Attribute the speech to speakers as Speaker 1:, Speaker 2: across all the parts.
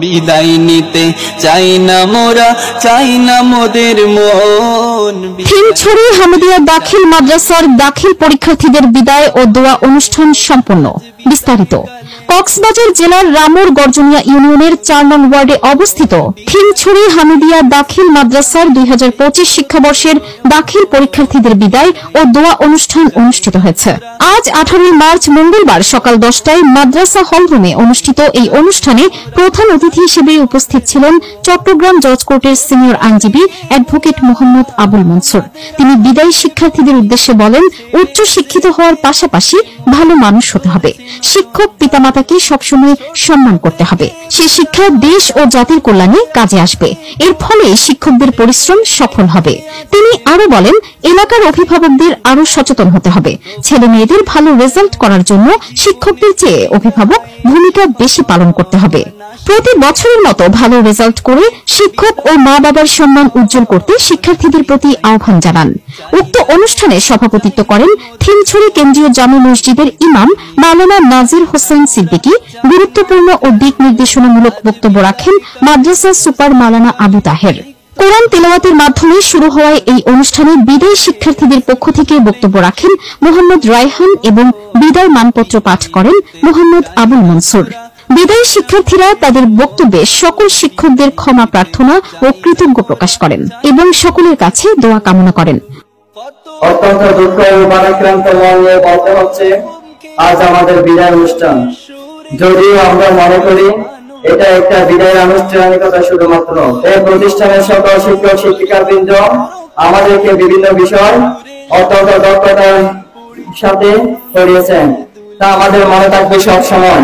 Speaker 1: বিদায় নিতে চাই না মোরা, চাই না মোদের মন।
Speaker 2: হিমছড়ি হামিদিয়া দাখিল মাদ্রাসার দাখিল পরীক্ষার্থীদের বিদায় ও দোয়া অনুষ্ঠান সম্পন্ন। বিস্তারিত কক্সবাজার জেলার রামুর গর্জনিয়া ইউনিয়নের ৪ নং ওয়ার্ডে অবস্থিত হিমছড়ি হামিদিয়া দাখিল মাদ্রাসার ২০২৫ শিক্ষাবর্ষের দাখিল পরীক্ষার্থীদের বিদায় ও দোয়া অনুষ্ঠান অনুষ্ঠিত হয়েছে। আজ ১৮ মার্চ মঙ্গলবার সকাল ১০টায় মাদ্রাসা হলরুমে অনুষ্ঠিত এই অনুষ্ঠানে প্রধান অতিথি হিসেবে উপস্থিত ছিলেন চট্টগ্রাম জজ কোর্টের সিনিয়র আইনজীবী অ্যাডভোকেট মোহাম্মদ আবুল মনসুর। তিনি বিদায়ী শিক্ষার্থীদের উদ্দেশ্যে বলেন, উচ্চ শিক্ষিত হওয়ার পাশাপাশি ভালো মানুষ হতে হবে। শিক্ষক পিতামাতাকে সবসময় সম্মান করতে হবে। সে শিক্ষা দেশ ও জাতির কল্যাণে কাজে আসবে। এর ফলে শিক্ষকদের পরিশ্রম সফল হবে। তিনি আরো বলেন, এলাকার অভিভাবকদের আরো সচেতন হতে হবে। ছেলে মেয়েদের ভালো রেজাল্ট করার জন্য শিক্ষকদের চেয়ে অভিভাবক ভূমিকা বেশি পালন করতে হবে। প্রতি বছরের মতো ভালো রেজাল্ট করে শিক্ষক ও মা বাবার সম্মান উজ্জ্বল করতে শিক্ষার্থীদের প্রতি আহ্বান জানান। উক্ত অনুষ্ঠানে সভাপতিত্ব করেন হিমছড়ি কেন্দ্রীয় জামে মসজিদের ইমাম মাওলানা নাজির হোসেন সিদ্দিকী। গুরুত্বপূর্ণ ও দিক নির্দেশনামূলক বক্তব্য রাখেন মাদ্রাসা সুপার মাওলানা আবু তাহের। কোরআন তেলাওয়াতের মাধ্যমে শুরু হওয়ায় এই অনুষ্ঠানে বিদায়ী শিক্ষার্থীদের পক্ষ থেকে বক্তব্য রাখেন মোহাম্মদ রায়হান এবং বিদায় মানপত্র পাঠ করেন মোহাম্মদ আবুল মনসুর। বিদায়ী শিক্ষার্থীরা তাদের বক্তব্যে সকল শিক্ষকদের ক্ষমা প্রার্থনা ও কৃতজ্ঞ প্রকাশ করেন এবং সকলের কাছে দোয়া কামনা করেন।
Speaker 3: অত্যন্ত দুঃখ ও ভারাক্রান্ত মন নিয়ে বলতে হচ্ছে আজ আমাদের বিদায় অনুষ্ঠান। যদিও আমরা মনে করি এটা একটা বিদায় আনুষ্ঠানিকতা শুধুমাত্র, এই প্রতিষ্ঠানের সকল শিক্ষক শিক্ষিকাবৃন্দ আমাদেরকে বিভিন্ন বিষয় অত্যন্ত দক্ষতার সাথে পড়িয়েছেন, তা আমাদের মনে থাকবে সব সময়।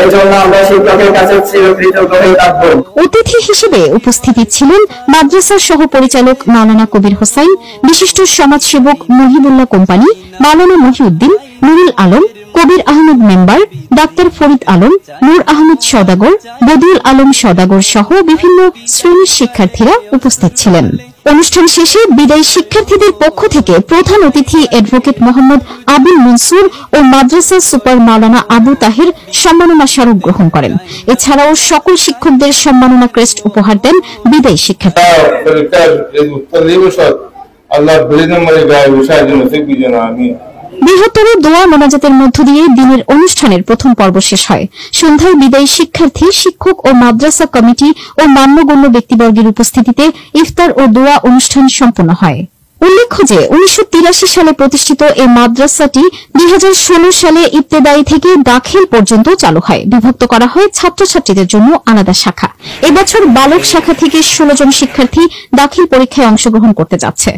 Speaker 3: এর জন্য আমরা শিক্ষকের কাছে চিরকৃতজ্ঞ হয়ে থাকব।
Speaker 2: অতিথি হিসেবে উপস্থিত ছিলেন মাদ্রাসার সহ পরিচালক মাওলানা কবির হোসাইন, বিশিষ্ট সমাজসেবক মহিবুল্লাহ কোম্পানি, মাওলানা মহিউদ্দিন, নুরুল আলম, কবির আহমেদ মেম্বার, ডাক্তার ফরিদ আলম, নূর আহমেদ সওদাগর, বদিউল আলম সওদাগর সহ বিভিন্ন শ্রেণীর শিক্ষার্থীরা উপস্থিত ছিলেন। অনুষ্ঠান শেষে বিদায়ী শিক্ষার্থীদের পক্ষ থেকে প্রধান অতিথি অ্যাডভোকেট মোহাম্মদ আবুল মনসুর ও মাদ্রাসা সুপার মাওলানা আবু তাহের সম্মাননা স্মারক গ্রহণ করেন। এছাড়াও সকল শিক্ষকদের সম্মাননা ক্রেস্ট উপহার দেন বিদায়ী শিক্ষার্থীরা। বৃহত্তর দোয়া মোনাজাতের মধ্য দিয়ে দিনের অনুষ্ঠানের প্রথম পর্ব শেষ হয়। সন্ধ্যায় বিদায়ী শিক্ষার্থী, শিক্ষক ও মাদ্রাসা কমিটি ও মান্যগণ্য ব্যক্তিবর্গের উপস্থিতিতে ইফতার ও দোয়া অনুষ্ঠান সম্পন্ন হয়। উল্লেখ্য যে ১৯৮৩ সালে প্রতিষ্ঠিত এই মাদ্রাসাটি ২০১৬ সালে ইবতেদায়ী থেকে দাখিল পর্যন্ত চালু হয়। বিভক্ত করা হয় ছাত্রছাত্রীদের জন্য আলাদা শাখা। এবছর বালক শাখা থেকে ১৬ জন শিক্ষার্থী দাখিল পরীক্ষায় অংশগ্রহণ করতে যাচ্ছে।